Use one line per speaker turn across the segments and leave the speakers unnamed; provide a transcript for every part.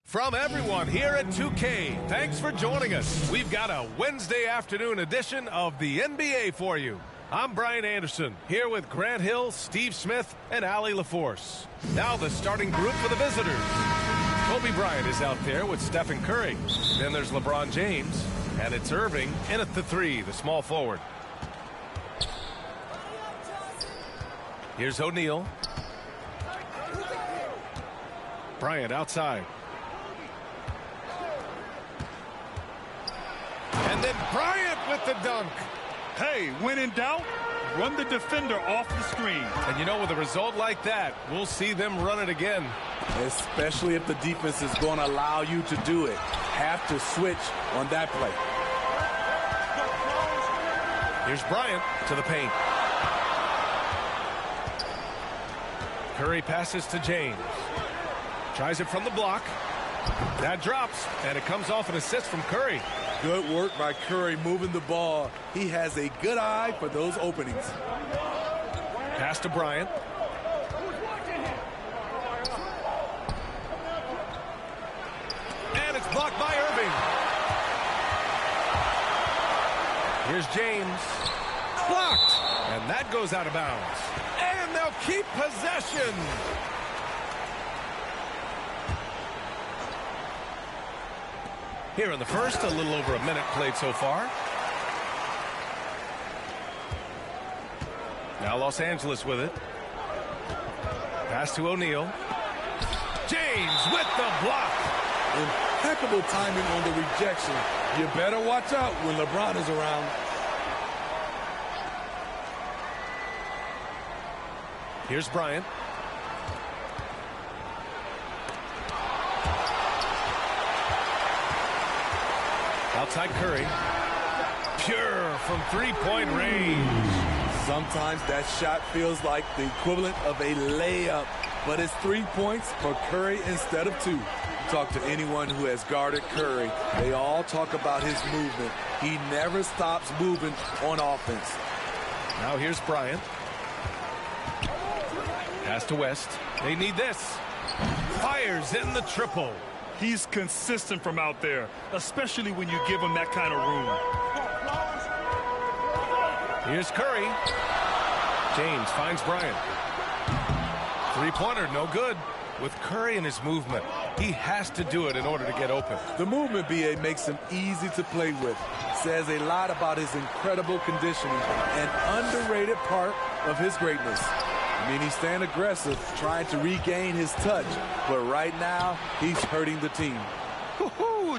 From everyone here at 2K, thanks for joining us. We've got a Wednesday afternoon edition of the NBA for you. I'm Brian Anderson, here with Grant Hill, Steve Smith, and Allie LaForce. Now the starting group for the visitors. Kobe Bryant is out there with Stephen Curry. Then there's LeBron James, and it's Irving in at the three, the small forward. Here's O'Neal. Bryant outside. And then Bryant with the dunk.
Hey, when in doubt, run the defender off the screen.
And you know, with a result like that, we'll see them run it again.
Especially if the defense is going to allow you to do it. Have to switch on that play.
Here's Bryant to the paint. Curry passes to James. Tries it from the block. That drops, and it comes off an assist from Curry.
Good work by Curry moving the ball. He has a good eye for those openings.
Pass to Bryant. And it's blocked by Irving. Here's James. Blocked. And that goes out of bounds. And they'll keep possession. Here in the first, a little over a minute played so far. Now Los Angeles with it. Pass to O'Neal. James with the block.
Impeccable timing on the rejection. You better watch out when LeBron is around.
Here's Bryant. Outside Curry. Pure from three-point range.
Sometimes that shot feels like the equivalent of a layup, but it's 3 points for Curry instead of 2. Talk to anyone who has guarded Curry. They all talk about his movement. He never stops moving on offense.
Now here's Bryant. Pass to West. They need this. Fires in the triple.
He's consistent from out there, especially when you give him that kind of room.
Here's Curry. James finds Bryant. Three-pointer, no good. With Curry and his movement, he has to do it in order to get open.
The movement, B.A., makes him easy to play with. Says a lot about his incredible conditioning, an underrated part of his greatness. I mean, he's staying aggressive, trying to regain his touch. But right now, he's hurting the team.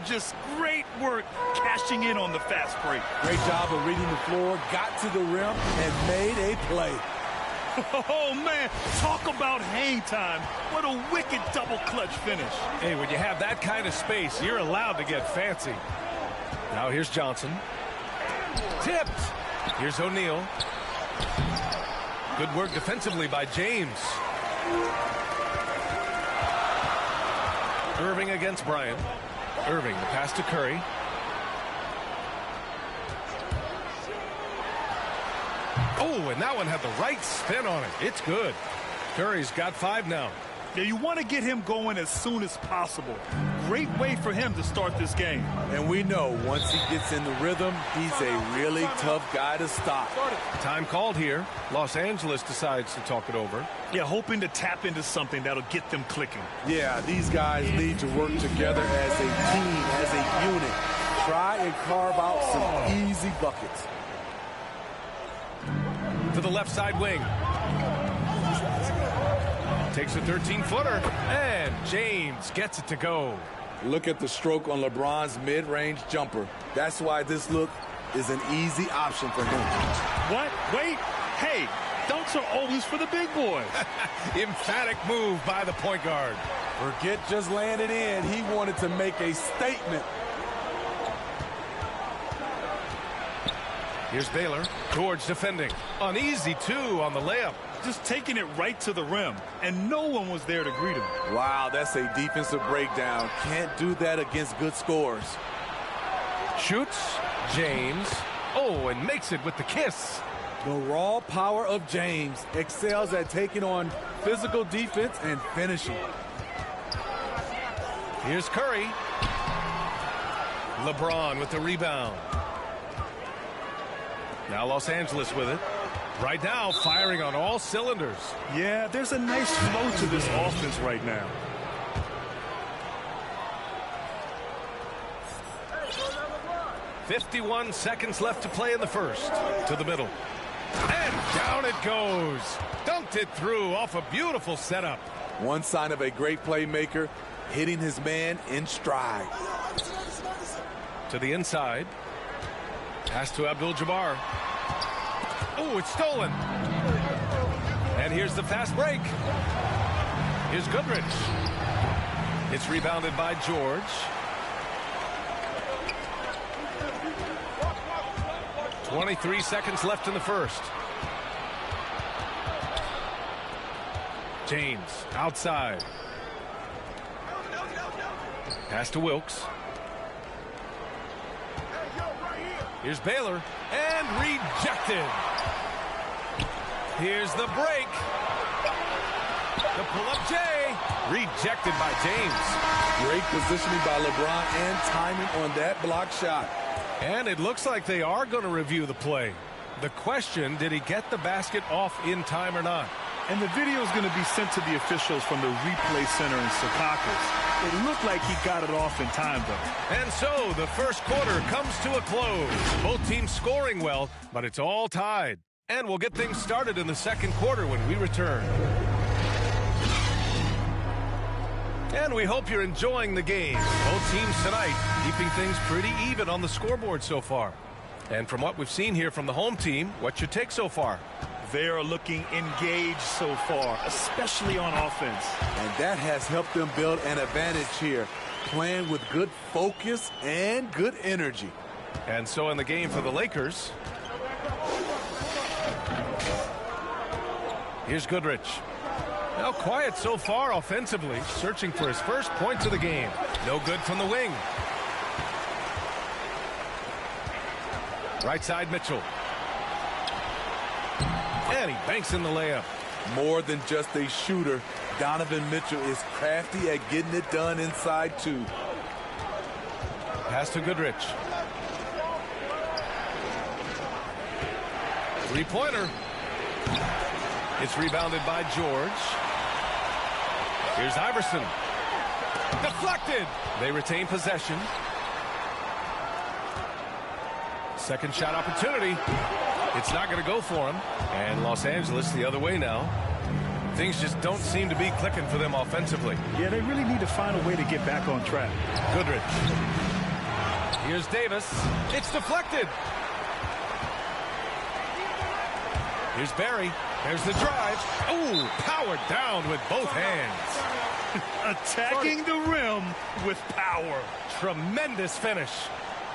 Just great work cashing in on the fast break.
Great job of reading the floor, got to the rim, and made a play.
Oh, man, talk about hang time. What a wicked double clutch finish.
Hey, when you have that kind of space, you're allowed to get fancy. Now here's Johnson. Tipped. Here's O'Neal. Good work defensively by James. Irving against Bryant. Irving, the pass to Curry. Oh, and that one had the right spin on it. It's good. Curry's got 5 now.
Yeah, you want to get him going as soon as possible. Great way for him to start this game.
And we know once he gets in the rhythm, he's a really tough guy to stop.
Time called here. Los Angeles decides to talk it over.
Yeah, hoping to tap into something that'll get them clicking.
Yeah, these guys need to work together as a team, as a unit. Try and carve out some easy buckets.
To the left side wing. Takes a 13-footer, and James gets it to go.
Look at the stroke on LeBron's mid-range jumper. That's why this look is an easy option for him.
What? Wait. Hey, dunks are always for the big boys.
Emphatic move by the point guard.
Forget just laying it in. He wanted to make a statement.
Here's Baylor. George defending. An easy 2 on the layup.
Just taking it right to the rim, and no one was there to greet him.
Wow, that's a defensive breakdown. Can't do that against good scores.
Shoots. James. Oh, and makes it with the kiss.
The raw power of James excels at taking on physical defense and finishing.
Here's Curry. LeBron with the rebound. Now Los Angeles with it. Right now, firing on all cylinders.
Yeah, there's a nice flow to this offense right now.
"51 seconds left to play in the first." To the middle. And down it goes. Dunked it through off a beautiful setup.
One sign of a great playmaker, hitting his man in stride.
To the inside. Pass to Abdul-Jabbar. Oh, it's stolen. And here's the fast break. Here's Goodrich. It's rebounded by George. 23 seconds left in the first. James outside. Pass to Wilkes. Here's Baylor. And rejected. Here's the break. The pull-up J. Rejected by James.
Great positioning by LeBron and timing on that block shot.
And it looks like they are going to review the play. The question, did he get the basket off in time or not?
And the video is going to be sent to the officials from the replay center in Secaucus. It looked like he got it off in time, though.
And so the first quarter comes to a close. Both teams scoring well, but it's all tied. And we'll get things started in the second quarter when we return. And we hope you're enjoying the game. Both teams tonight keeping things pretty even on the scoreboard so far. And from what we've seen here from the home team, what's your take so far?
They are looking engaged so far, especially on offense.
And that has helped them build an advantage here, playing with good focus and good energy.
And so in the game for the Lakers, here's Goodrich. Now quiet so far offensively, searching for his first points of the game. No good from the wing. Right side Mitchell. And he banks in the layup.
More than just a shooter, Donovan Mitchell is crafty at getting it done inside too.
Pass to Goodrich. Three-pointer. It's rebounded by George. Here's Iverson. Deflected. They retain possession. Second shot opportunity. It's not going to go for him. And Los Angeles the other way now. Things just don't seem to be clicking for them offensively.
Yeah, they really need to find a way to get back on track.
Goodrich. Here's Davis. It's deflected. Here's Barry. There's the drive. Ooh, powered down with both hands.
Attacking the rim with power.
Tremendous finish.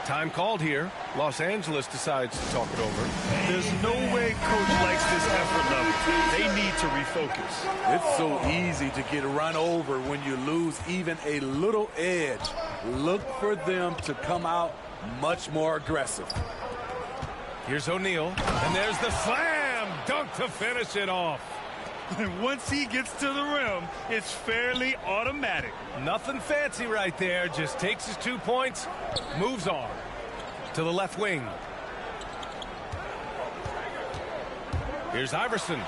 Time called here. Los Angeles decides to talk it over.
There's no way coach likes this effort level. They need to refocus.
It's so easy to get run over when you lose even a little edge. Look for them to come out much more aggressive.
Here's O'Neal. And there's the slam dunk to finish it off.
And once he gets to the rim, it's fairly automatic.
Nothing fancy right there. Just takes his 2 points, moves on to the left wing. Here's Iverson.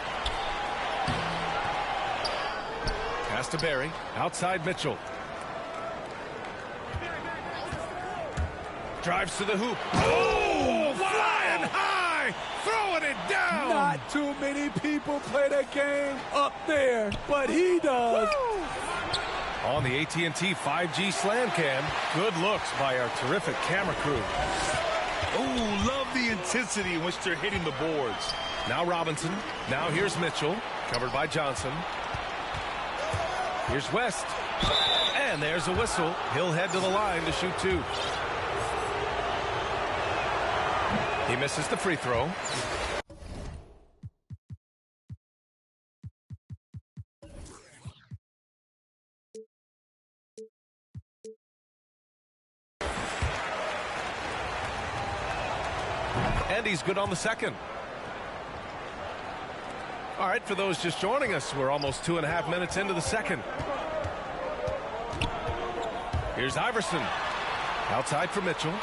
Pass to Barry. Outside Mitchell. Drives to the hoop. Oh, flying high. Throwing it down.
Not too many people play that game up there, but he does.
Woo! On the AT&T 5G Slam Cam, good looks by our terrific camera crew.
Oh, love the intensity in which they're hitting the boards.
Now Robinson. Now here's Mitchell, covered by Johnson. Here's West. And there's a whistle. He'll head to the line to shoot two. He misses the free throw. And he's good on the second. All right, for those just joining us, we're almost 2.5 minutes into the second. Here's Iverson. Outside for Mitchell.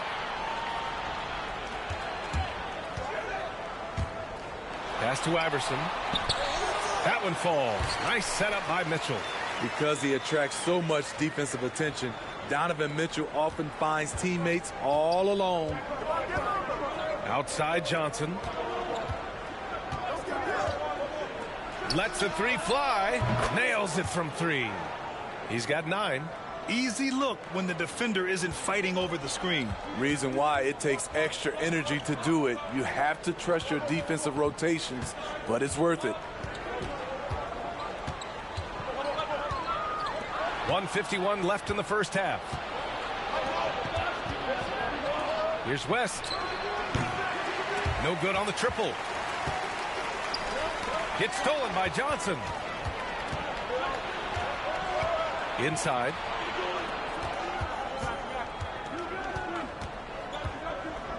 Pass to Iverson. That one falls. Nice setup by Mitchell.
Because he attracts so much defensive attention, Donovan Mitchell often finds teammates all alone.
Outside Johnson. Lets a three fly. Nails it from three. He's got 9.
Easy look when the defender isn't fighting over the screen.
Reason why it takes extra energy to do it. You have to trust your defensive rotations, but it's worth it.
1:51 left in the first half. Here's West. No good on the triple. Gets stolen by Johnson. Inside.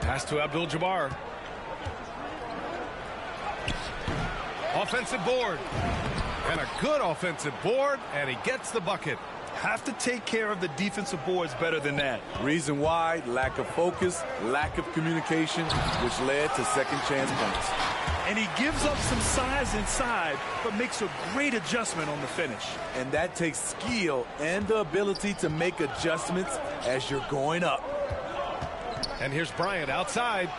Pass to Abdul-Jabbar. Offensive board. And a good offensive board, and he gets the bucket.
Have to take care of the defensive boards better than that.
Reason why, lack of focus, lack of communication, which led to second chance points.
And he gives up some size inside, but makes a great adjustment on the finish.
And that takes skill and the ability to make adjustments as you're going up.
And here's Bryant outside.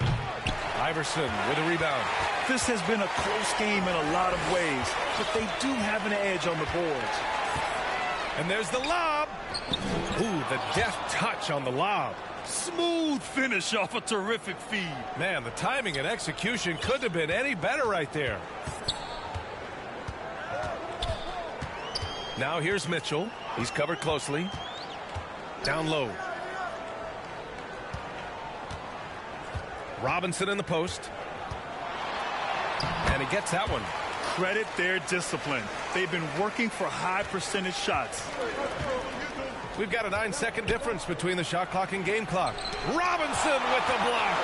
Iverson with a rebound.
This has been a close game in a lot of ways, but they do have an edge on the boards.
And there's the lob. Ooh, the deft touch on the lob.
Smooth finish off a terrific feed.
Man, the timing and execution couldn't have been any better right there. Now here's Mitchell. He's covered closely. Down low. Robinson in the post. And he gets that one.
Credit their discipline. They've been working for high percentage shots.
We've got a 9-second difference between the shot clock and game clock. Robinson with the block.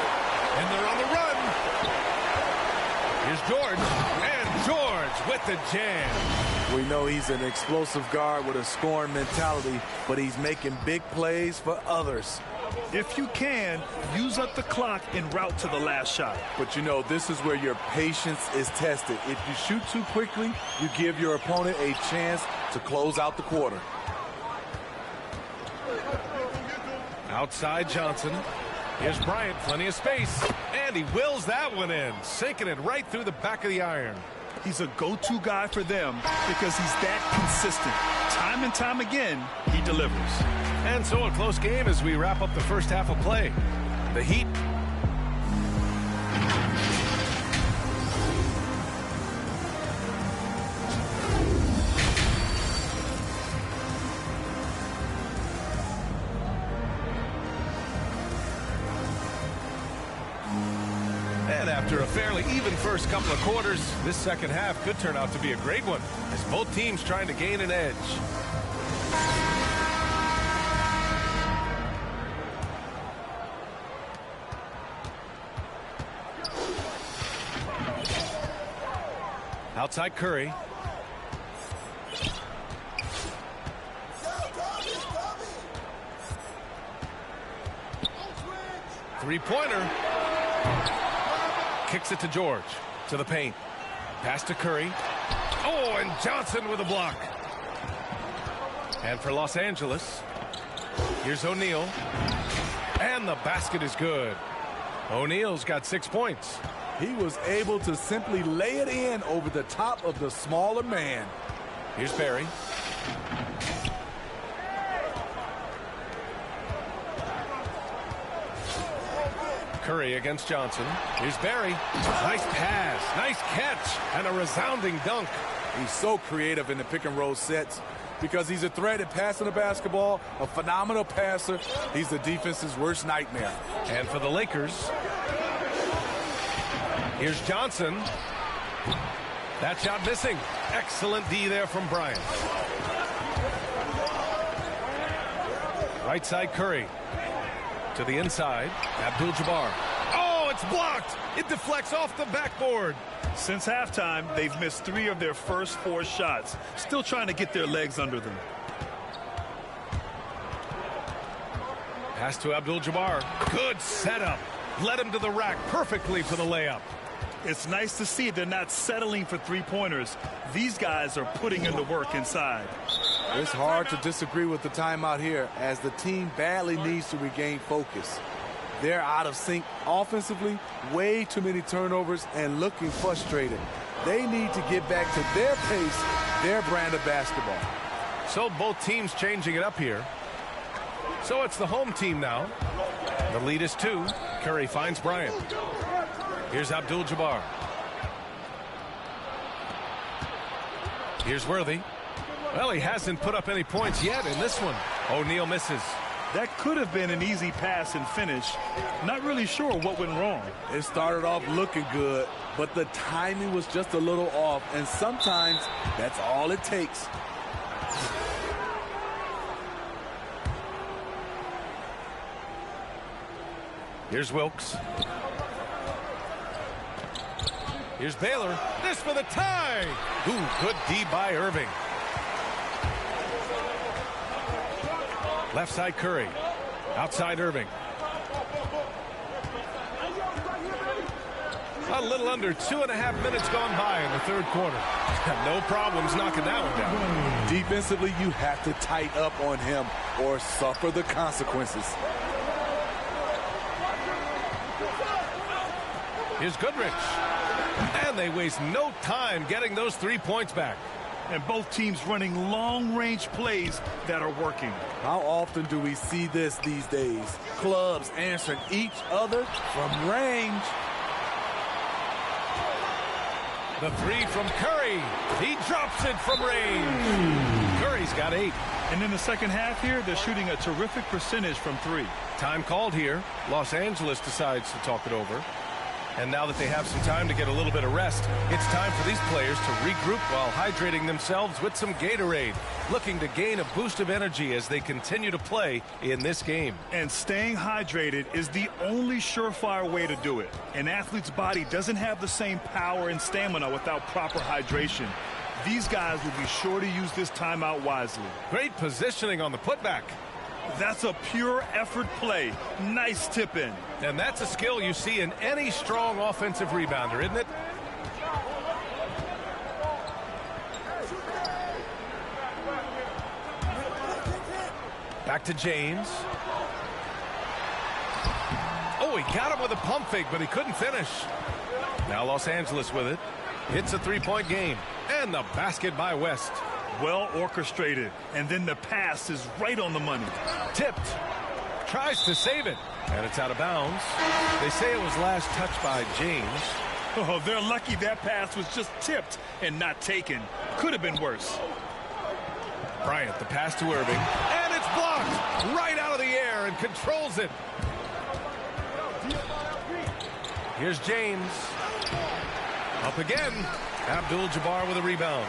And they're on the run. Here's George. And George with the jam.
We know he's an explosive guard with a scoring mentality, but he's making big plays for others.
If you can, use up the clock en route to the last shot.
But you know, this is where your patience is tested. If you shoot too quickly, you give your opponent a chance to close out the quarter.
Outside Johnson. Here's Bryant, plenty of space. And he wills that one in, sinking it right through the back of the iron.
He's a go-to guy for them because he's that consistent. Time and time again, he delivers.
And so a close game as we wrap up the first half of play. The Heat. And after a fairly even first couple of quarters, this second half could turn out to be a great one as both teams trying to gain an edge. Outside Curry. Three-pointer. Kicks it to George. To the paint. Pass to Curry. Oh, and Johnson with a block. And for Los Angeles, here's O'Neal. And the basket is good. O'Neal's got 6 points.
He was able to simply lay it in over the top of the smaller man.
Here's Barry. Curry against Johnson. Here's Barry. Nice pass, nice catch, and a resounding dunk.
He's so creative in the pick and roll sets because he's a threat at passing the basketball, a phenomenal passer. He's the defense's worst nightmare.
And for the Lakers, here's Johnson. That shot missing. Excellent D there from Bryant. Right side Curry. To the inside, Abdul-Jabbar. Oh, it's blocked. It deflects off the backboard.
Since halftime, they've missed 3 of their first 4 shots. Still trying to get their legs under them.
Pass to Abdul-Jabbar. Good setup. Led him to the rack perfectly for the layup.
It's nice to see they're not settling for three-pointers. These guys are putting in the work inside.
It's hard to disagree with the timeout here as the team badly needs to regain focus. They're out of sync offensively, way too many turnovers, and looking frustrated. They need to get back to their pace, their brand of basketball.
So both teams changing it up here. So it's the home team now. The lead is 2. Curry finds Bryant. Here's Abdul-Jabbar. Here's Worthy. Well, he hasn't put up any points yet in this one. O'Neal misses.
That could have been an easy pass and finish. Not really sure what went wrong.
It started off looking good, but the timing was just a little off, and sometimes that's all it takes.
Here's Wilkes. Here's Baylor. This for the tie. Ooh, good D by Irving. Left side Curry. Outside Irving. A little under 2.5 minutes gone by in the third quarter. No problems knocking that one down.
Defensively, you have to tighten up on him or suffer the consequences.
Here's Goodrich. And they waste no time getting those 3 points back.
And both teams running long-range plays that are working.
How often do we see this these days? Clubs answering each other from range.
The 3 from Curry. He drops it from range. Curry's got 8.
And in the second half here, they're shooting a terrific percentage from 3.
Time called here. Los Angeles decides to talk it over. And now that they have some time to get a little bit of rest, it's time for these players to regroup while hydrating themselves with some Gatorade, looking to gain a boost of energy as they continue to play in this game.
And staying hydrated is the only surefire way to do it. An athlete's body doesn't have the same power and stamina without proper hydration. These guys will be sure to use this timeout wisely.
Great positioning on the putback.
That's a pure effort play. Nice tip in.
And that's a skill you see in any strong offensive rebounder, isn't it? Back to James. Oh, he got him with a pump fake, but he couldn't finish. Now Los Angeles with it. It's a 3-point game. And the basket by West.
Well orchestrated, and then the pass is right on the money.
Tipped. Tries to save it, and it's out of bounds. They say it was last touched by James.
Oh, they're lucky that pass was just tipped and not taken. Could have been worse.
Bryant, the pass to Irving, and it's blocked right out of the air and controls it. Here's James. Up again. Abdul-Jabbar with a rebound.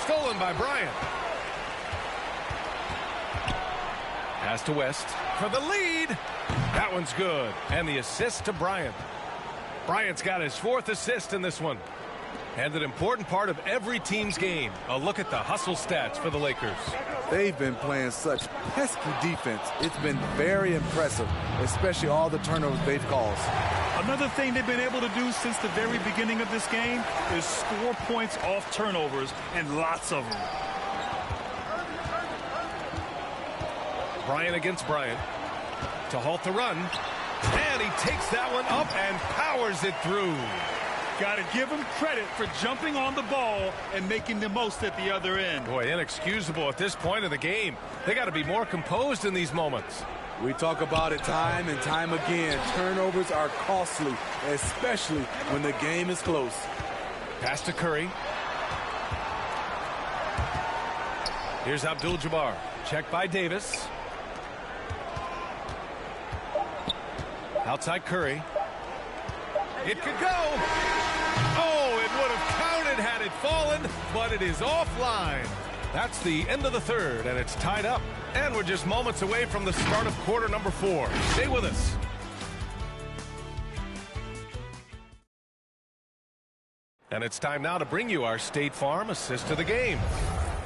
Stolen by Bryant. Pass to West for the lead. That one's good. And the assist to Bryant. Bryant's got his 4th assist in this one. And an important part of every team's game. A look at the hustle stats for the Lakers.
They've been playing such pesky defense. It's been very impressive, especially all the turnovers they've caused.
Another thing they've been able to do since the very beginning of this game is score points off turnovers, and lots of them.
Bryant against Bryant to halt the run. And he takes that one up and powers it through.
Got to give him credit for jumping on the ball and making the most at the other end.
Boy, inexcusable at this point of the game. They got to be more composed in these moments.
We talk about it time and time again. Turnovers are costly, especially when the game is close.
Pass to Curry. Here's Abdul-Jabbar. Checked by Davis. Outside Curry. It could go. Oh, it would have counted had it fallen, but it is offline. That's the end of the third, and it's tied up. And we're just moments away from the start of quarter number 4. Stay with us. And it's time now to bring you our State Farm assist of the game.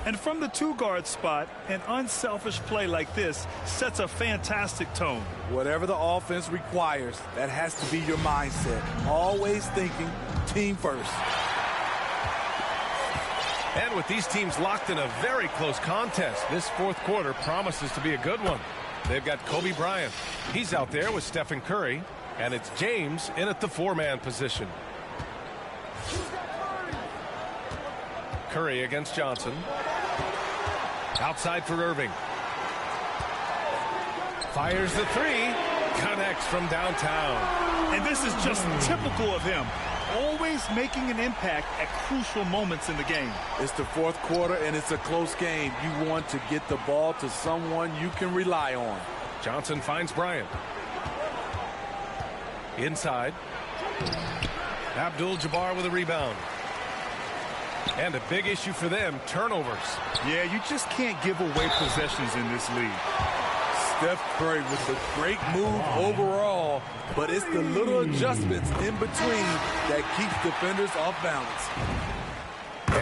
And from the two-guard spot, an unselfish play like this sets a fantastic tone.
Whatever the offense requires, that has to be your mindset. Always thinking team first.
And with these teams locked in a very close contest, this fourth quarter promises to be a good one. They've got Kobe Bryant. He's out there with Stephen Curry, and it's James in at the four-man position. Curry against Johnson. Outside for Irving. Fires the three. Connects from downtown.
And this is just typical of him. Always making an impact at crucial moments in the game.
It's the fourth quarter, and it's a close game. You want to get the ball to someone you can rely on.
Johnson finds Bryant. Inside. Abdul-Jabbar with a rebound. And a big issue for them, turnovers.
Yeah, you just can't give away possessions in this league.
Steph Curry with a great move overall, but it's the little adjustments in between that keeps defenders off balance.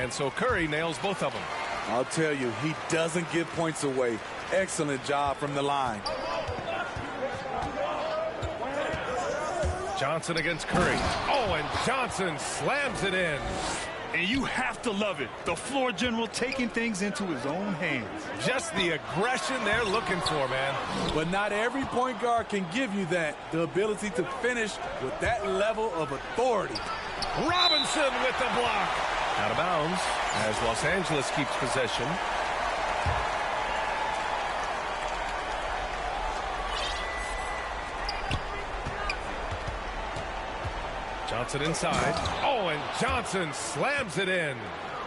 And so Curry nails both of them.
I'll tell you, he doesn't give points away. Excellent job from the line.
Johnson against Curry. Oh, and Johnson slams it in.
And you have to love it. The floor general taking things into his own hands.
Just the aggression they're looking for, man.
But not every point guard can give you that. The ability to finish with that level of authority.
Robinson with the block. Out of bounds as Los Angeles keeps possession. Johnson inside. Oh, and Johnson slams it in.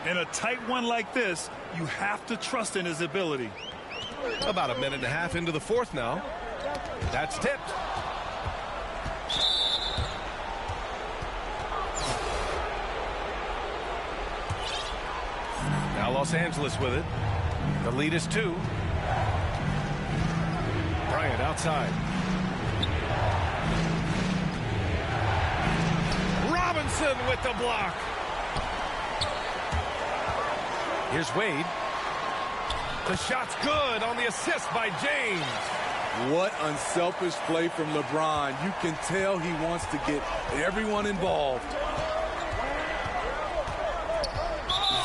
In a tight one like this, you have to trust in his ability.
About a minute and a half into the fourth now. That's tipped. Now Los Angeles with it. The lead is 2. Bryant outside. Robinson with the block. Here's Wade. The shot's good on the assist by James.
What unselfish play from LeBron. You can tell he wants to get everyone involved.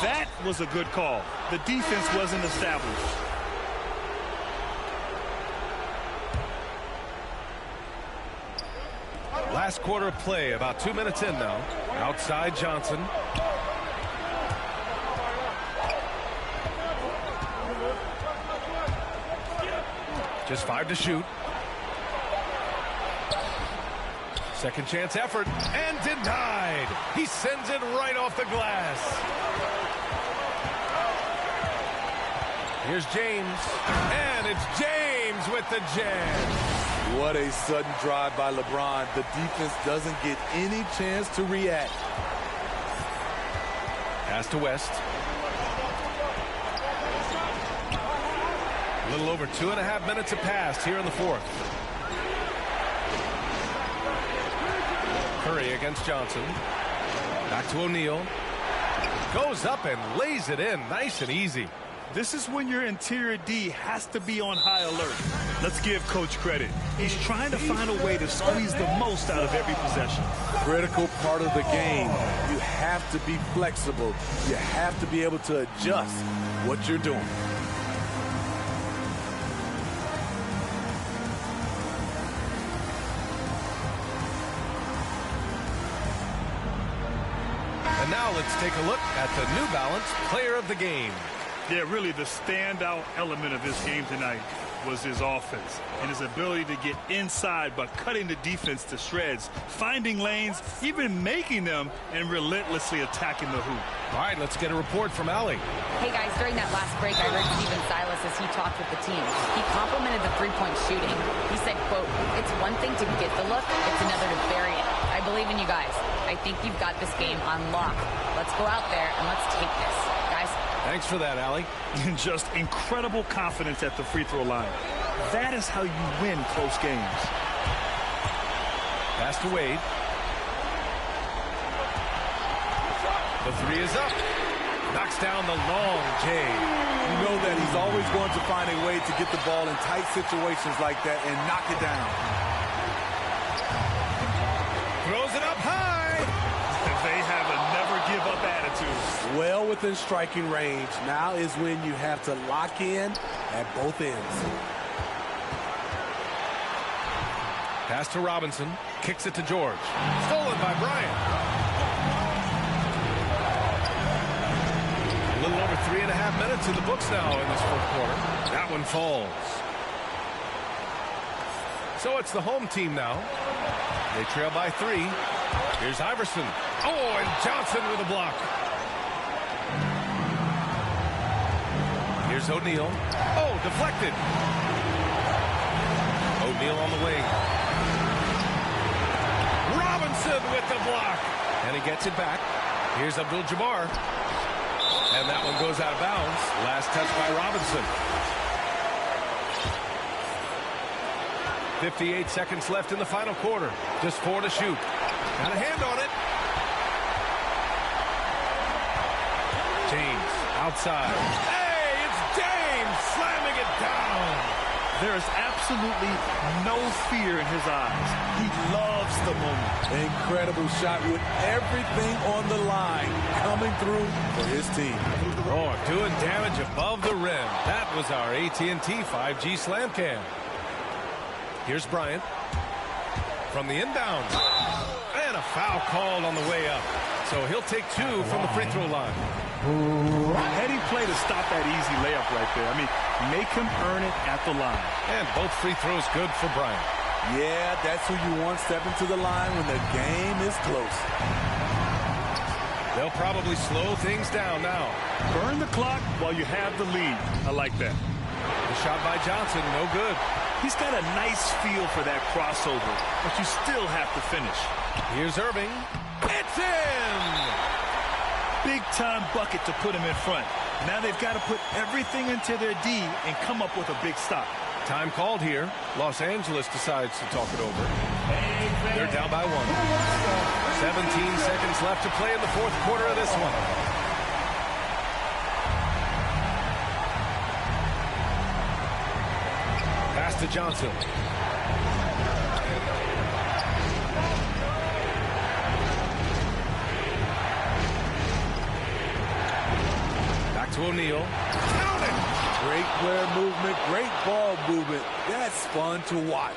That was a good call. The defense wasn't established.
Last quarter of play, about 2 minutes in now. Outside Johnson. Just 5 to shoot. Second chance effort and denied. He sends it right off the glass. Here's James, and it's James with the jam.
What a sudden drive by LeBron. The defense doesn't get any chance to react.
Pass to West. A little over 2.5 minutes have passed here in the fourth. Curry against Johnson. Back to O'Neal. Goes up and lays it in nice and easy.
This is when your interior D has to be on high alert. Let's give Coach credit. He's trying to find a way to squeeze the most out of every possession.
Critical part of the game. You have to be flexible. You have to be able to adjust what you're doing.
And now let's take a look at the New Balance Player of the Game.
Yeah, really the standout element of this game tonight was his offense and his ability to get inside by cutting the defense to shreds, finding lanes, even making them, and relentlessly attacking the hoop.
All right, let's get a report from Allie.
Hey, guys, during that last break, I heard Stephen Silas as he talked with the team. He complimented the three-point shooting. He said, quote, "It's one thing to get the look, it's another to bury it. I believe in you guys. I think you've got this game on lock. Let's go out there and let's take this. Guys."
Thanks for that, Allie.
Just incredible confidence at the free throw line. That is how you win close games.
Pass to Wade. The three is up. Knocks down the long J.
You know that he's always going to find a way to get the ball in tight situations like that and knock it down.
Throws it up high.
They have a never-give-up attitude.
Well within striking range. Now is when you have to lock in at both ends.
Pass to Robinson. Kicks it to George. Stolen by Bryant. A little over 3.5 minutes in the books now in this fourth quarter. That one falls. So it's the home team now. They trail by 3. Here's Iverson. Oh, and Johnson with a block. Here's O'Neal. Oh, deflected. O'Neal on the wing. Robinson with the block. And he gets it back. Here's Abdul-Jabbar. And that one goes out of bounds. Last touch by Robinson. 58 seconds left in the final quarter. Just 4 to shoot. Got a hand on it. James outside. Hey, it's James slamming it down.
There is absolutely no fear in his eyes. He loves the moment.
Incredible shot with everything on the line coming through for his team.
Oh, doing damage above the rim. That was our AT&T 5G slam cam. Here's Bryant from the inbound. And a foul called on the way up. So he'll take 2 from the free throw line.
Heady play to stop that easy layup right there. I mean, make him earn it at the line.
And both free throws good for Bryant.
Yeah, that's who you want stepping to the line when the game is close.
They'll probably slow things down now.
Burn the clock while you have the lead. I like that.
The shot by Johnson, no good.
He's got a nice feel for that crossover, but you still have to finish.
Here's Irving. It's in!
Big-time bucket to put him in front. Now they've got to put everything into their D and come up with a big stop.
Time called here. Los Angeles decides to talk it over. They're down by 1. 17 seconds left to play in the fourth quarter of this one. Pass to Johnson. Back to O'Neal. Count it!
Great player movement, great ball movement. That's fun to watch.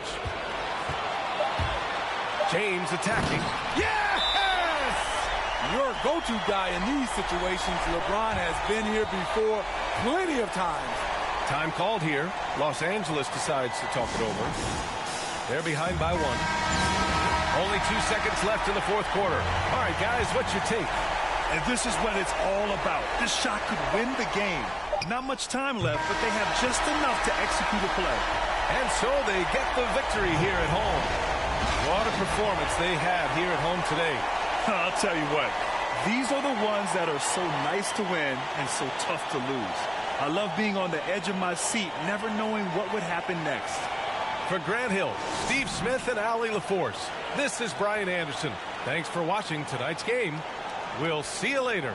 James attacking. Yes!
Your go-to guy in these situations. Lebron has been here before plenty of times.
Time called here. Los Angeles decides to talk it over. They're behind by 1. Only 2 seconds left in the fourth quarter. All right, guys, what's your take?
And this is what it's all about. This shot could win the game. Not much time left, but they have just enough to execute a play.
And so they get the victory here at home. What a performance they have here at home today.
I'll tell you what, these are the ones that are so nice to win and so tough to lose. I love being on the edge of my seat, never knowing what would happen next.
For Grant Hill, Steve Smith, and Allie LaForce, this is Brian Anderson. Thanks for watching tonight's game. We'll see you later.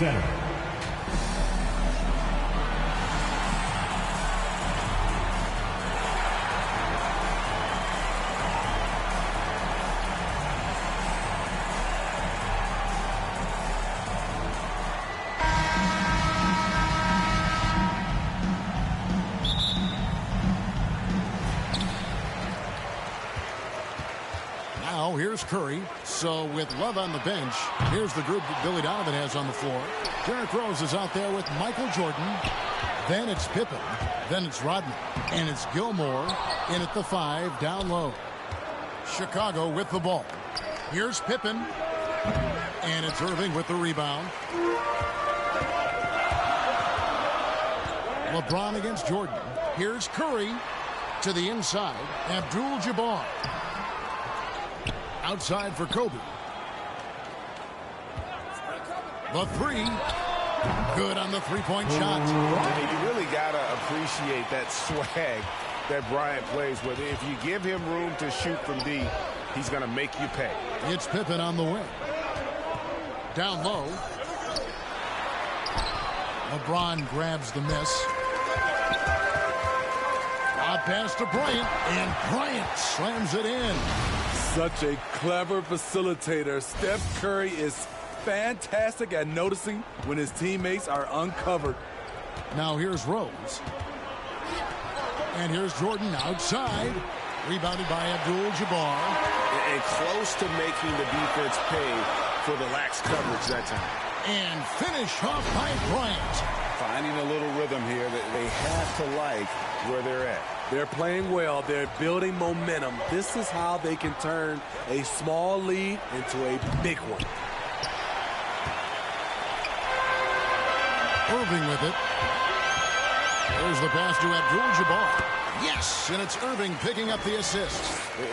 center.
Now here's Curry. So with Love on the bench, here's the group that Billy Donovan has on the floor. Derrick Rose is out there with Michael Jordan. Then it's Pippen. Then it's Rodman. And it's Gilmore in at the 5 down low. Chicago with the ball. Here's Pippen. And it's Irving with the rebound. LeBron against Jordan. Here's Curry to the inside. Abdul-Jabbar. Outside for Kobe. The 3. Good on the three-point shot.
You really got to appreciate that swag that Bryant plays with. If you give him room to shoot from deep, he's going to make you pay.
It's Pippen on the wing. Down low. LeBron grabs the miss. Out pass to Bryant, and Bryant slams it in.
Such a clever facilitator. Steph Curry is fantastic at noticing when his teammates are uncovered.
Now here's Rose. And here's Jordan outside. Rebounded by Abdul-Jabbar.
And close to making the defense pay for the lax coverage that time.
And finish off by Bryant.
Finding a little rhythm here that they have to like where they're at.
They're playing well. They're building momentum. This is how they can turn a small lead into a big one.
Irving with it. There's the pass to Abdul-Jabbar. Yes, and it's Irving picking up the assist.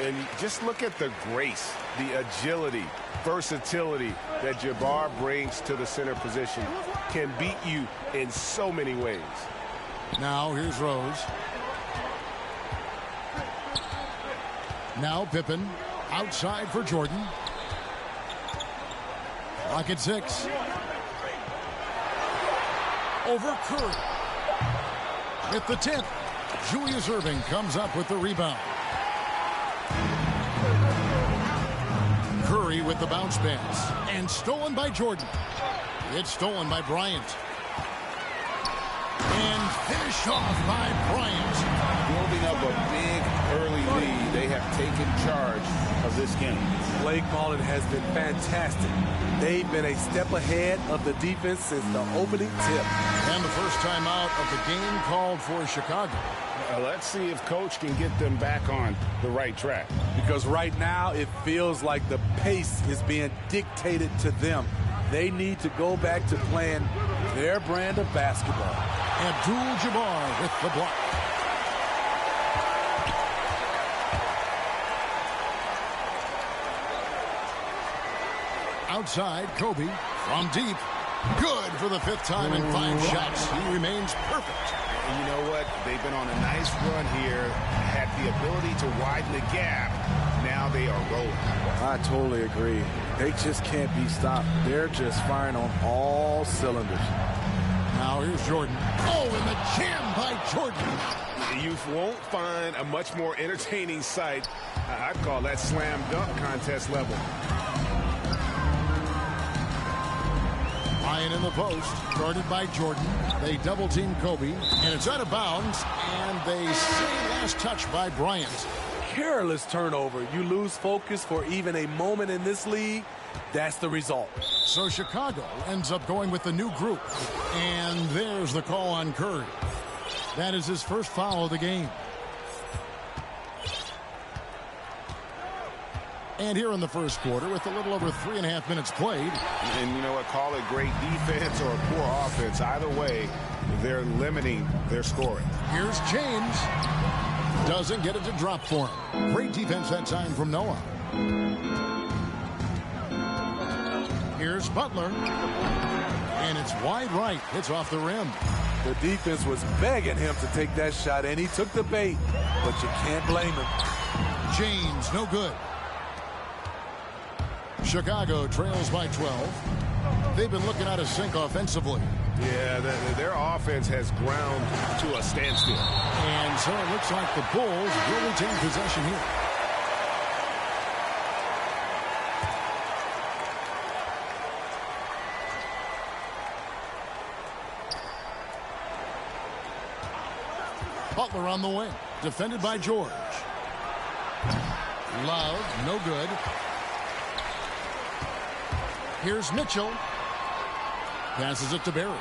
And just look at the grace, the agility, versatility that Jabbar brings to the center position. Can beat you in so many ways.
Now here's Rose. Now Pippen outside for Jordan. Clock at 6. Over Curry. At the 10th. Julius Irving comes up with the rebound. Curry with the bounce pass. And stolen by Jordan. It's stolen by Bryant. And finished off by Bryant.
Building up a big early lead. They have taken charge of this game.
Play calling has been fantastic. They've been a step ahead of the defense since the opening tip.
And the first time out of the game called for Chicago.
Let's see if Coach can get them back on the right track.
Because right now it feels like the pace is being dictated to them. They need to go back to playing their brand of basketball.
Abdul-Jabbar with the block. Outside, Kobe from deep. Good for the 5th time in 5 shots. He remains perfect.
And you know what? They've been on a nice run here, had the ability to widen the gap. Now they are rolling.
I totally agree. They just can't be stopped. They're just firing on all cylinders.
Now here's Jordan. Oh, and the jam by Jordan.
You won't find a much more entertaining sight. I'd call that slam dunk contest level.
Ryan in the post, guarded by Jordan. They double team Kobe, and it's out of bounds, and they say last touch by Bryant.
Careless turnover. You lose focus for even a moment in this league. That's the result.
So Chicago ends up going with the new group, and there's the call on Curry. That is his first foul of the game. And here in the first quarter, with a little over 3.5 minutes played.
And you know what? Call it great defense or poor offense. Either way, they're limiting their scoring.
Here's James. Doesn't get it to drop for him. Great defense that time from Noah. Here's Butler. And it's wide right. It's off the rim.
The defense was begging him to take that shot, and he took the bait. But you can't blame him.
James, no good. Chicago trails by 12. they've been looking out of sync offensively.
Yeah, their offense has ground to a standstill.
And so it looks like the Bulls will retain possession here. Butler on the wing, defended by George. Love, no good. Here's Mitchell. Passes it to Barry.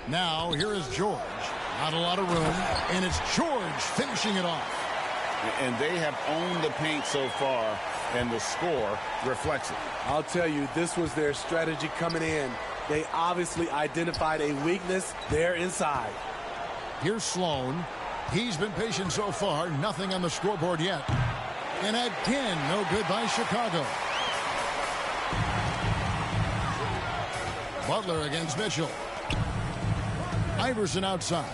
Now, here is George. Not a lot of room, and it's George finishing it off.
And they have owned the paint so far, and the score reflects it.
I'll tell you, this was their strategy coming in. They obviously identified a weakness there inside.
Here's Sloan. He's been patient so far. Nothing on the scoreboard yet. And again, no good by Chicago. Butler against Mitchell. Iverson outside.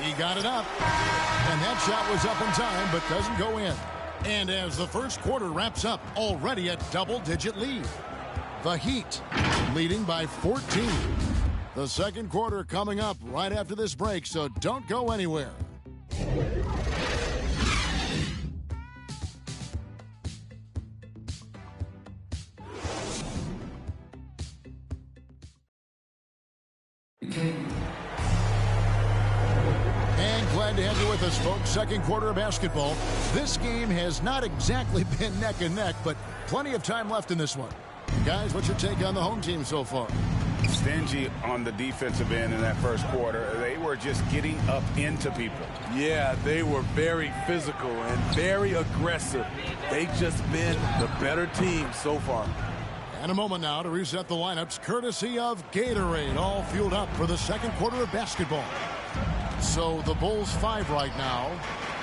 He got it up. And that shot was up in time, but doesn't go in. And as the first quarter wraps up, already a double-digit lead. The Heat leading by 14. The second quarter coming up right after this break, so don't go anywhere. And glad to have you with us, folks. Second quarter of basketball. This game has not exactly been neck and neck, but plenty of time left in this one. Guys, what's your take on the home team so far?
Stingy on the defensive end in that first quarter. They were just getting up into people.
Yeah, they were very physical and very aggressive. They've just been the better team so far.
And a moment now to reset the lineups, courtesy of Gatorade, all fueled up for the second quarter of basketball. So the Bulls 5 right now.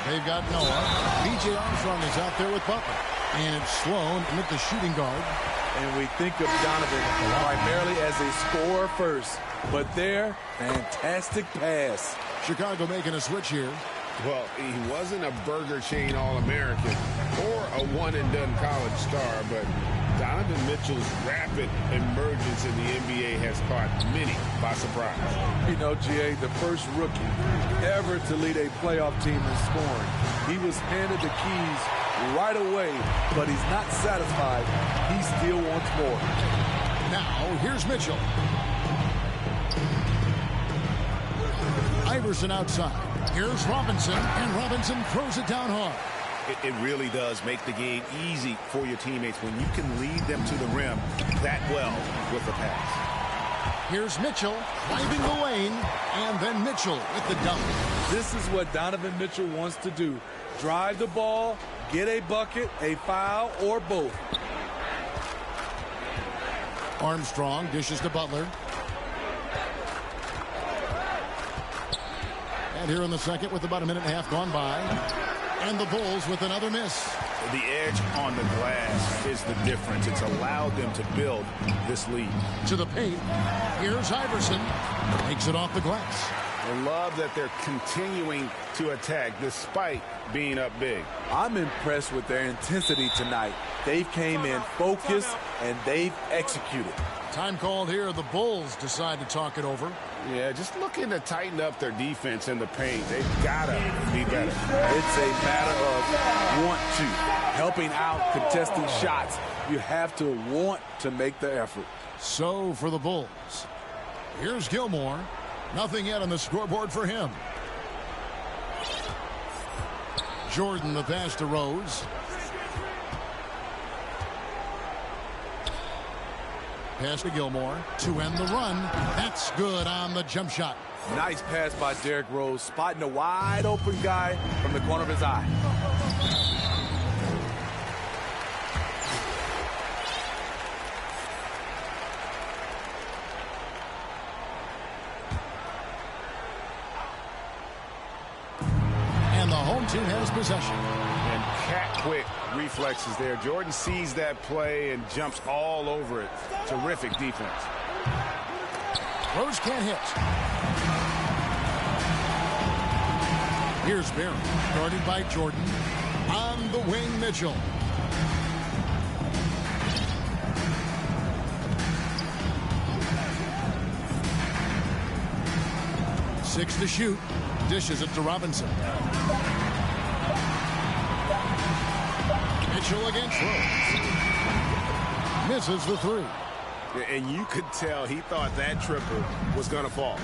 They've got Noah. B.J. Armstrong is out there with Butler. And it's Sloan with the shooting guard.
And we think of Donovan primarily as a scorer first. But there, fantastic pass.
Chicago making a switch here.
Well, he wasn't a Burger Chain All-American or a one-and-done college star, but Donovan Mitchell's rapid emergence in the NBA has caught many by surprise.
You know, G.A., the first rookie ever to lead a playoff team in scoring. He was handed the keys right away, but he's not satisfied. He still wants more.
Now, here's Mitchell. Iverson outside. Here's Robinson, and Robinson throws it down hard.
It really does make the game easy for your teammates when you can lead them to the rim that well with the pass.
Here's Mitchell driving the lane, and then Mitchell with the dunk.
This is what Donovan Mitchell wants to do. Drive the ball, get a bucket, a foul, or both.
Armstrong dishes to Butler. And here in the second with about a minute and a half gone by. And the Bulls with another miss.
The edge on the glass is the difference. It's allowed them to build this lead.
To the paint. Here's Iverson. Takes it off the glass.
I love that they're continuing to attack despite being up big.
I'm impressed with their intensity tonight. They've came in focused and they've executed.
Time called here. The Bulls decide to talk it over.
Yeah, just looking to tighten up their defense in the paint. They've got to be better.
It's a matter of want to. Helping out, contesting shots. You have to want to make the effort.
So for the Bulls, here's Gilmore. Nothing yet on the scoreboard for him. Jordan, the pass to Rose. Pass to Gilmore to end the run. That's good on the jump shot.
Nice pass by Derrick Rose, spotting a wide open guy from the corner of his eye.
And the home team has possession.
And cat-quick reflexes there. Jordan sees that play and jumps all over it. Terrific defense.
Rose can't hit. Here's Barry, guarded by Jordan. On the wing, Mitchell. Six to shoot. Dishes it to Robinson. Mitchell against Rose. Misses the three.
And you could tell he thought that triple was going to fall.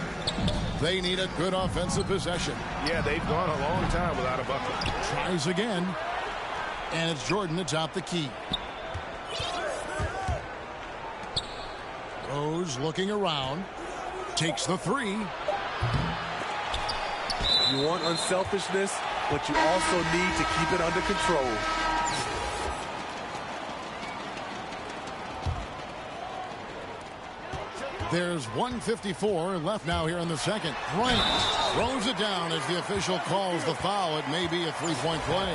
They need a good offensive possession.
Yeah, they've gone a long time without a bucket.
Tries again. And it's Jordan to top the key. Rose looking around. Takes the three.
You want unselfishness, but you also need to keep it under control.
There's 1:54 left now here in the second. Bryant throws it down as the official calls the foul. It may be a three-point play.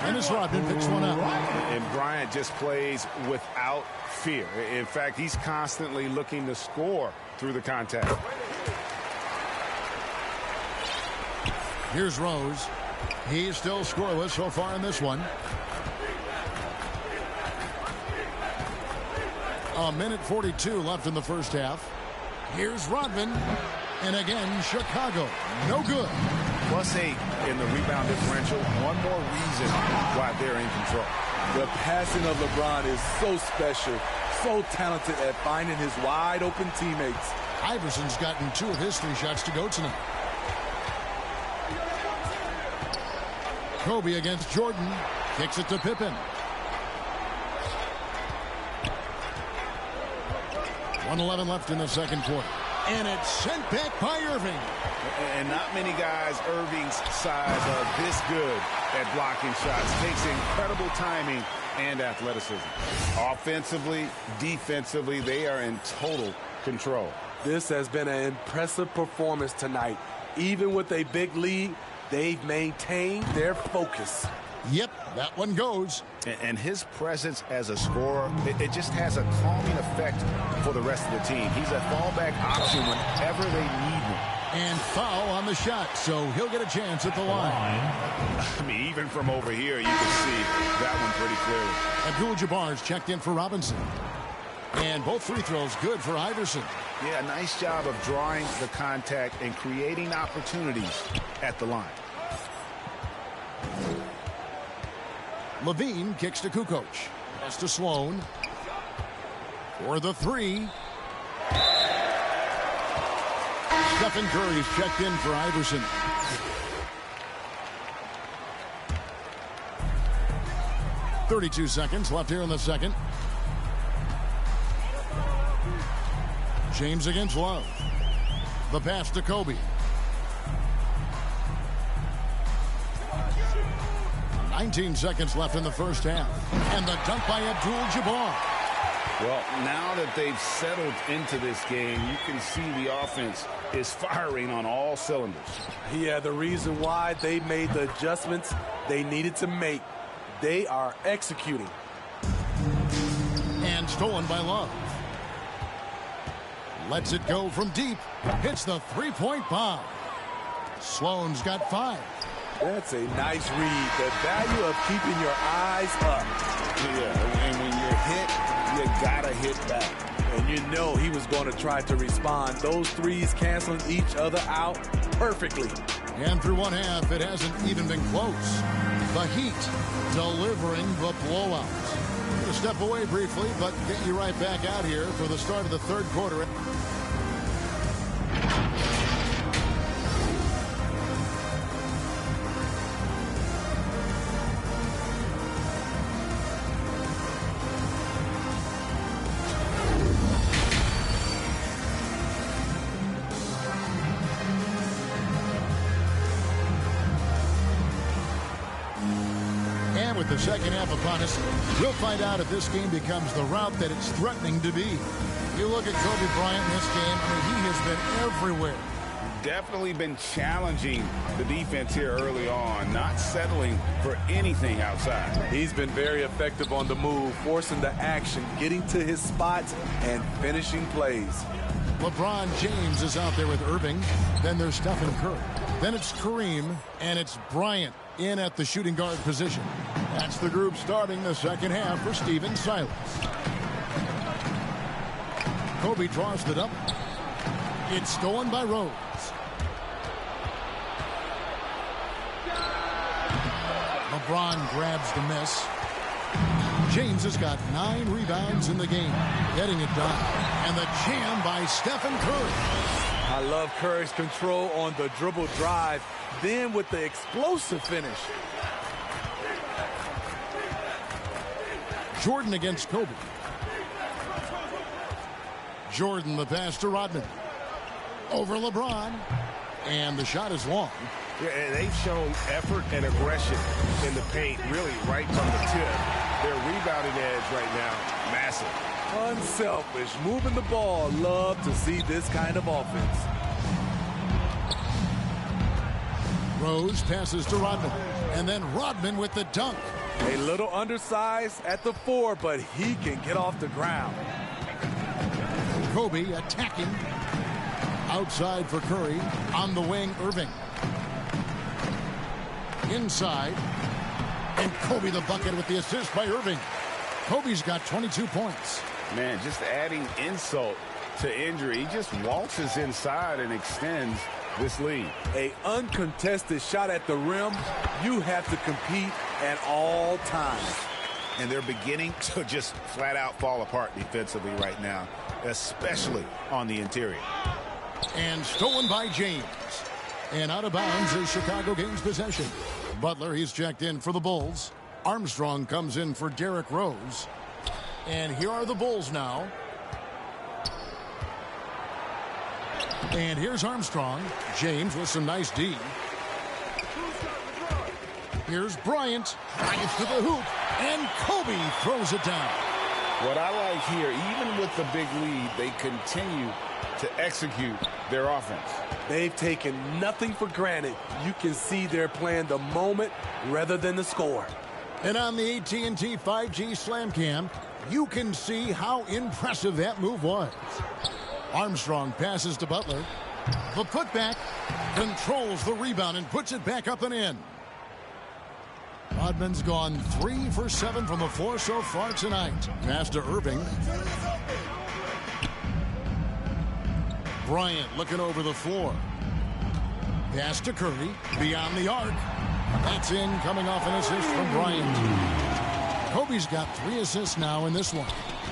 Dennis Rodman picks one up.
And Bryant just plays without fear. In fact, he's constantly looking to score through the contact.
Here's Rose. He's still scoreless so far in this one. A minute 42 left in the first half. Here's Rodman. And again, Chicago. No good.
+8 in the rebound differential. One more reason why they're in control.
The passing of Lebron is so special, so talented at finding his wide open teammates.
Iverson's gotten 2 of his 3 shots to go tonight. Kobe against Jordan. Kicks it to Pippen. 1:11 left in the second quarter. And it's sent back by Irving.
And not many guys Irving's size are this good at blocking shots. Takes incredible timing and athleticism. Offensively, defensively, they are in total control.
This has been an impressive performance tonight. Even with a big lead, they've maintained their focus.
Yep, that one goes.
And his presence as a scorer, it just has a calming effect for the rest of the team. He's a fallback option whenever they need him.
And foul on the shot, so he'll get a chance at the line.
I mean, even from over here, you can see that one pretty clearly.
Abdul-Jabbar's checked in for Robinson. And both free throws good for Iverson.
Yeah, nice job of drawing the contact and creating opportunities at the line.
Levine kicks to Kukoc. Pass to Sloan. For the three. Stephen Curry's checked in for Iverson. .32 seconds left here in the second. James against Love. The pass to Kobe. 19 seconds left in the first half. And the dunk by Abdul-Jabbar.
Well, now that they've settled into this game, you can see the offense is firing on all cylinders.
Yeah, the reason why they made the adjustments they needed to make. They are executing.
And stolen by Love. Lets it go from deep. Hits the three-point bomb. Sloan's got 5.
That's a nice read. The value of keeping your eyes up.
Yeah, and when you're hit, you gotta hit back.
And you know he was going to try to respond. Those threes canceling each other out perfectly.
And through one half, it hasn't even been close. The Heat delivering the blowout. I'm going to step away briefly, but get you right back out here for the start of the third quarter. With the second half upon us, we'll find out if this game becomes the route that it's threatening to be. You look at Kobe Bryant in this game, I mean, he has been everywhere.
Definitely been challenging the defense here early on, not settling for anything outside.
He's been very effective on the move, forcing the action, getting to his spots, and finishing plays.
LeBron James is out there with Irving. Then there's Stephen Curry. Then it's Kareem, and it's Bryant in at the shooting guard position. That's the group starting the second half for Stephen Silas. Kobe draws it up. It's stolen by Rose. LeBron grabs the miss. James has got 9 rebounds in the game, getting it done. And the jam by Stephen Curry.
I love Curry's control on the dribble drive, then with the explosive finish.
Jordan against Kobe. Jordan the pass to Rodman. Over LeBron. And the shot is long.
Yeah, and they've shown effort and aggression in the paint, really right from the tip. Their rebounding edge right now, massive.
Unselfish, moving the ball. Love to see this kind of offense.
Rose passes to Rodman. And then Rodman with the dunk.
A little undersized at the 4, but he can get off the ground.
Kobe attacking. Outside for Curry. On the wing, Irving. Inside. And Kobe the bucket with the assist by Irving. Kobe's got 22 points.
Man, just adding insult to injury. He just waltzes inside and extends this lead.
A uncontested shot at the rim. You have to compete at all times.
And they're beginning to just flat out fall apart defensively right now, especially on the interior.
And stolen by James. And out of bounds is Chicago gains possession. Butler, he's checked in for the Bulls. Armstrong comes in for Derrick Rose. And here are the Bulls now. And here's Armstrong. James with some nice D. Here's Bryant. Bryant to the hoop. And Kobe throws it down.
What I like here, even with the big lead, they continue to execute their offense.
They've taken nothing for granted. You can see they're playing the moment rather than the score.
And on the AT&T 5G Slam Cam, you can see how impressive that move was. Armstrong passes to Butler. The putback, controls the rebound and puts it back up and in. Rodman's gone 3 for 7 from the floor so far tonight. Pass to Irving. Bryant looking over the floor. Pass to Curry. Beyond the arc. That's in, coming off an assist from Bryant. Kobe's got 3 assists now in this one.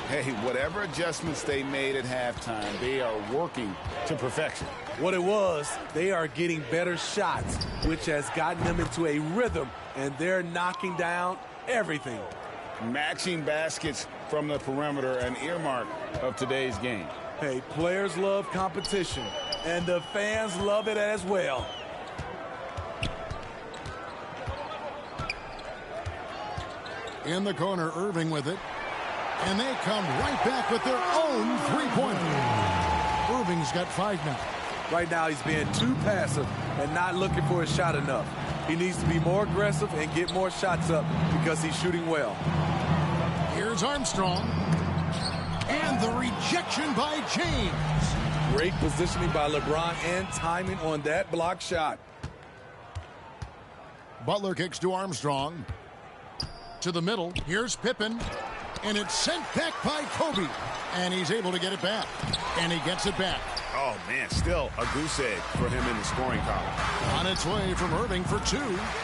Hey, whatever adjustments they made at halftime, they are working to perfection.
What it was, they are getting better shots, which has gotten them into a rhythm, and they're knocking down everything.
Matching baskets from the perimeter, an earmark of today's game.
Hey, players love competition, and the fans love it as well.
In the corner, Irving with it. And they come right back with their own three-pointer. Irving's got 5 now.
Right now, he's being too passive and not looking for a shot enough. He needs to be more aggressive and get more shots up because he's shooting well.
Here's Armstrong. And the rejection by James.
Great positioning by LeBron and timing on that block shot.
Butler kicks to Armstrong. To the middle. Here's Pippen. And it's sent back by Kobe. And he's able to get it back. And he gets it back.
Oh, man, still a goose egg for him in the scoring column.
On its way from Irving for 2.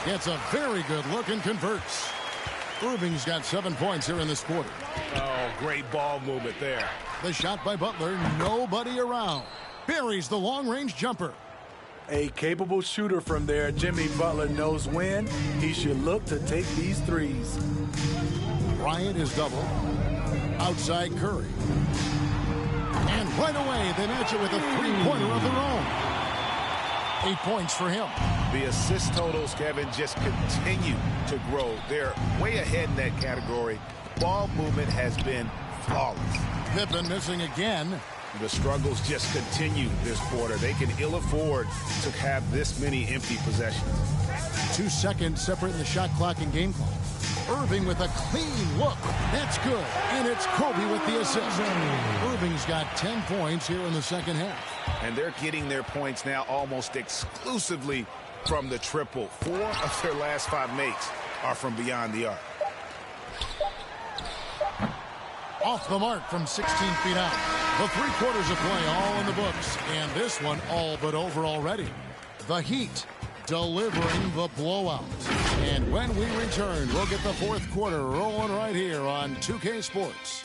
Gets a very good look and converts. Irving's got 7 points here in this quarter.
Oh, great ball movement there.
The shot by Butler, nobody around. Buries the long-range jumper.
A capable shooter from there. Jimmy Butler knows when he should look to take these threes.
Bryant is double. Outside Curry. And right away, they match it with a three-pointer of their own. 8 points for him.
The assist totals, Kevin, just continue to grow. They're way ahead in that category. Ball movement has been flawless.
Pippen missing again.
The struggles just continue this quarter. They can ill afford to have this many empty possessions.
2 seconds separating the shot clock and game clock. Irving with a clean look. That's good. And it's Kobe with the assist. Irving's got 10 points here in the second half.
And they're getting their points now almost exclusively from the triple. 4 of their last 5 makes are from beyond the arc.
Off the mark from 16 feet out. The 3 quarters of play all in the books. And this one all but over already. The Heat delivering the blowout. And when we return, we'll get the fourth quarter rolling right here on 2K Sports.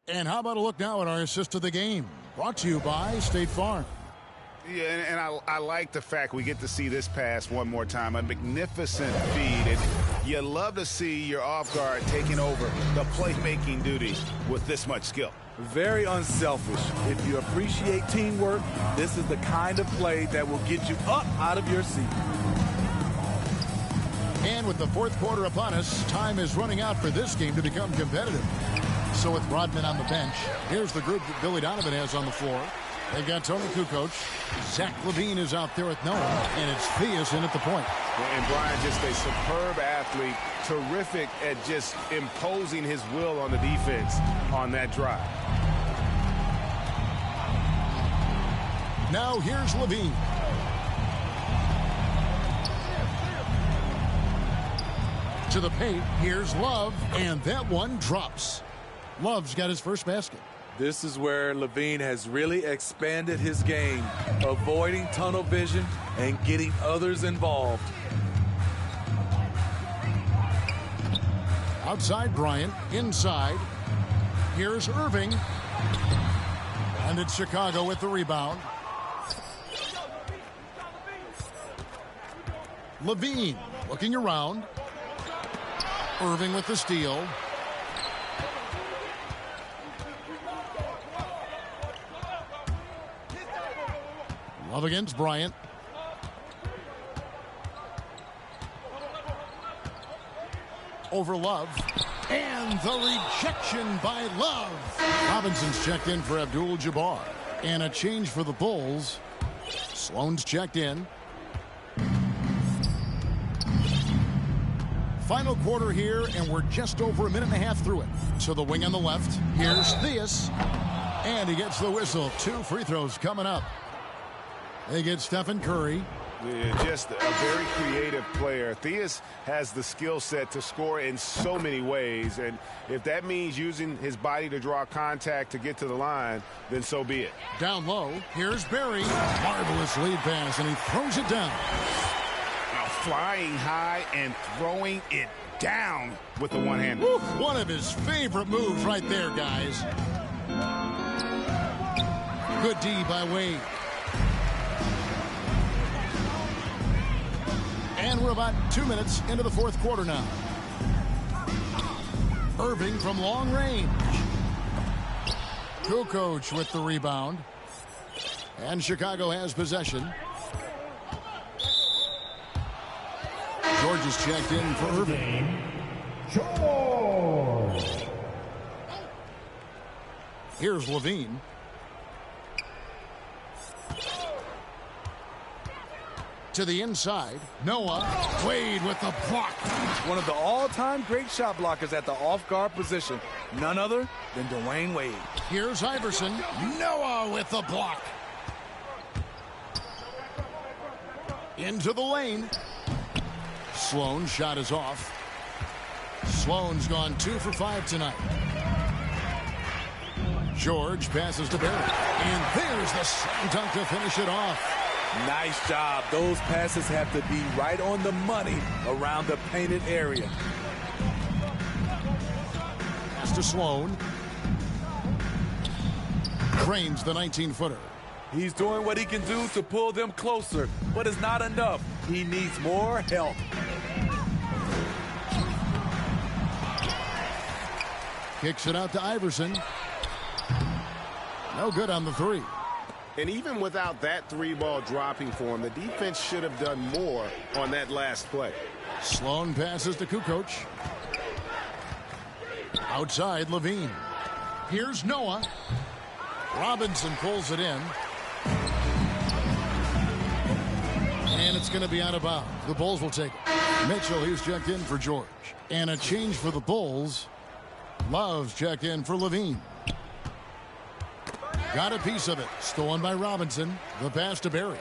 And how about a look now at our assist of the game? Brought to you by State Farm.
Yeah, and I like the fact we get to see this pass one more time. A magnificent feed. And you love to see your off guard taking over the playmaking duty with this much skill.
Very unselfish. If you appreciate teamwork, this is the kind of play that will get you up out of your seat.
And with the fourth quarter upon us, time is running out for this game to become competitive. So with Rodman on the bench, here's the group that Billy Donovan has on the floor. They've got Tony Kukoc. Zach LaVine is out there with Noah, and it's Theus in at the point.
And Brian, just a superb athlete, terrific at just imposing his will on the defense on that drive.
Now here's LaVine. To the paint, here's Love, and that one drops. Love's got his first basket.
This is where LaVine has really expanded his game, avoiding tunnel vision and getting others involved.
Outside Bryant, inside. Here's Irving. And it's Chicago with the rebound. LaVine looking around. Irving with the steal. Love against Bryant. Over Love. And the rejection by Love. Robinson's checked in for Abdul-Jabbar. And a change for the Bulls. Sloan's checked in. Final quarter here, and we're just over a minute and a half through it. So the wing on the left. Here's Theus. And he gets the whistle. 2 free throws coming up. They get Stephen Curry.
Yeah, just a very creative player. Theus has the skill set to score in so many ways, and if that means using his body to draw contact to get to the line, then so be it.
Down low, here's Barry. Marvelous lead pass, and he throws it down.
Now flying high and throwing it down with the one-hander.
One of his favorite moves right there, guys. Good D by Wade. And we're about 2 minutes into the fourth quarter now. Irving from long range. Kukoc with the rebound. And Chicago has possession. George is checked in for Irving. George. Here's LaVine. To the inside, Noah. Wade with the block.
One of the all-time great shot blockers at the off-guard position. None other than Dwayne Wade.
Here's Iverson. Noah with the block. Into the lane. Sloan shot is off. Sloan's gone 2 for 5 tonight. George passes to Barry. And there's the slam dunk to finish it off.
Nice job. Those passes have to be right on the money around the painted area.
Pass to Sloan. Drains the 19-footer.
He's doing what he can do to pull them closer, but it's not enough. He needs more help.
Kicks it out to Iverson. No good on the 3.
And even without that 3-ball dropping for him, the defense should have done more on that last play.
Sloan passes to Kukoc. Outside, LaVine. Here's Noah. Robinson pulls it in. And it's going to be out of bounds. The Bulls will take it. Mitchell, he's checked in for George. And a change for the Bulls. Love's checked in for Levine. Got a piece of it. Stolen by Robinson. The pass to Barry.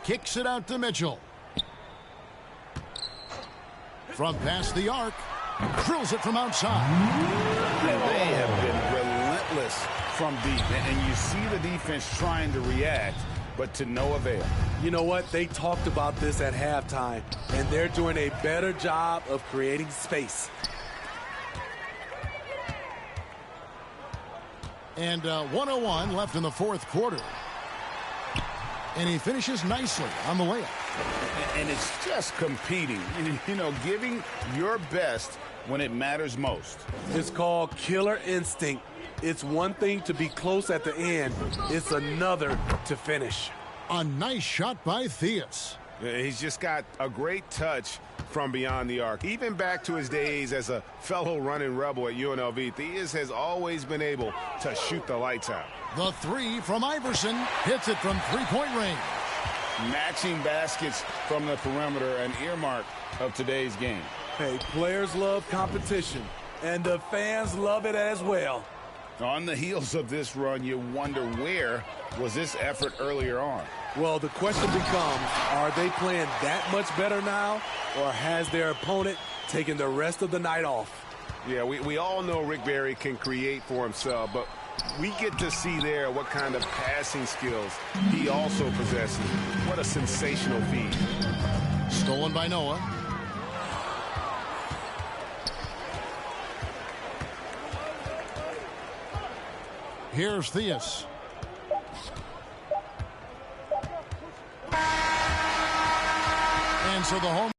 Kicks it out to Mitchell. From past the arc. Drills it from outside.
And they have been relentless from deep. And you see the defense trying to react, but to no avail.
You know what? They talked about this at halftime, and they're doing a better job of creating space.
And 1:01 left in the fourth quarter. And he finishes nicely on the layup.
And it's just competing, you know, giving your best when it matters most.
It's called killer instinct. It's one thing to be close at the end. It's another to finish.
A nice shot by Theus.
He's just got a great touch from beyond the arc. Even back to his days as a fellow running rebel at UNLV, Theus has always been able to shoot the lights out.
The three from Iverson. Hits it from three-point range.
Matching baskets from the perimeter, an earmark of today's game.
Hey, players love competition, and the fans love it as well.
On the heels of this run, you wonder, where was this effort earlier on?
Well, the question becomes, are they playing that much better now, or has their opponent taken the rest of the night off?
Yeah, we all know Rick Barry can create for himself, but we get to see there what kind of passing skills he also possesses. What a sensational feed.
Stolen by Noah. Here's Theus. And so the home,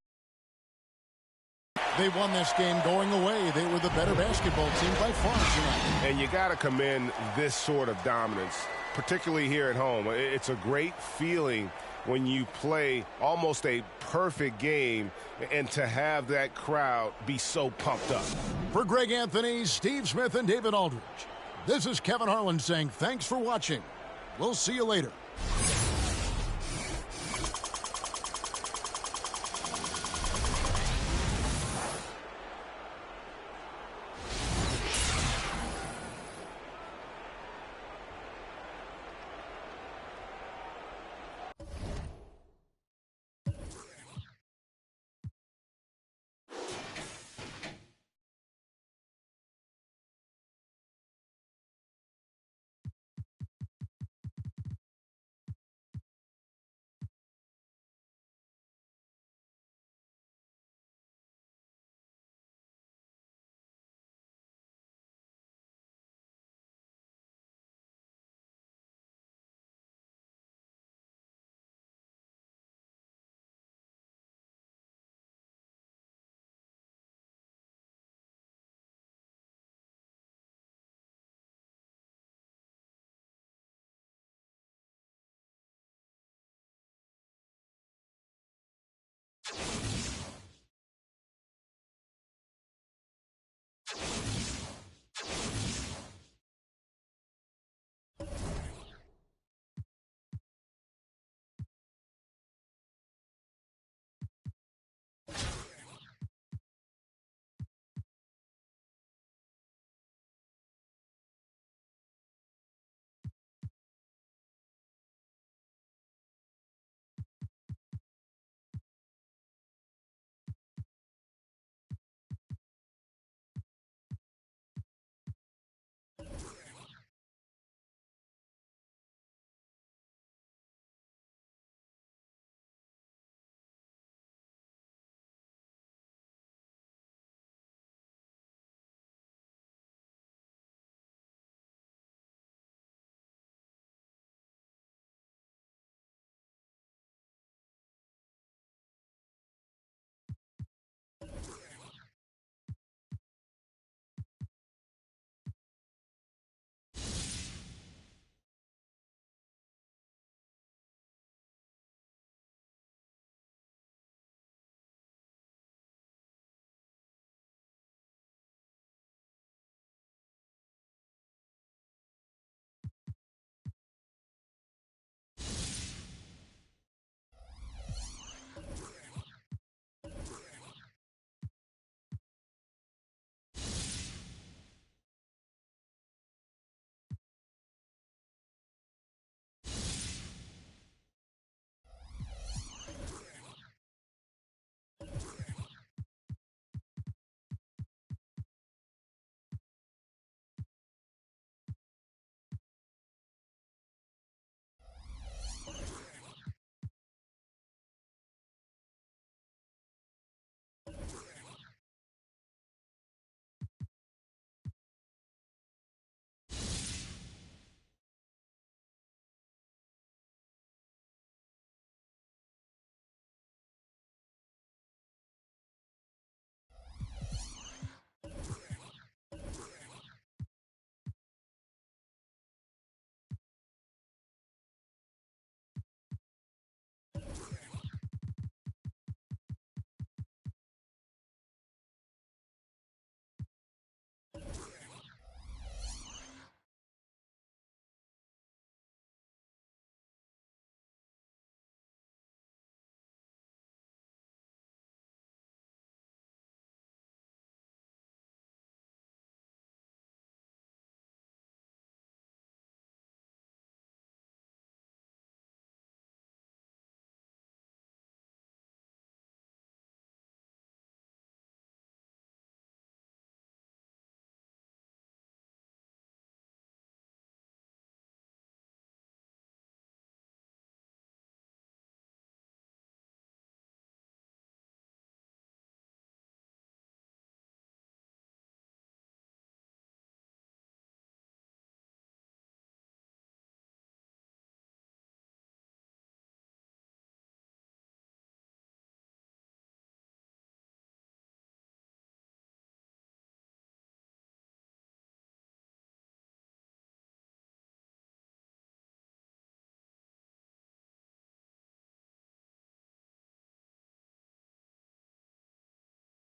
they won this game going away. They were the better basketball team by far tonight.
And you got to commend this sort of dominance, particularly here at home. It's a great feeling when you play almost a perfect game and to have that crowd be so pumped up.
For Greg Anthony, Steve Smith, and David Aldridge, this is Kevin Harlan saying thanks for watching. We'll see you later.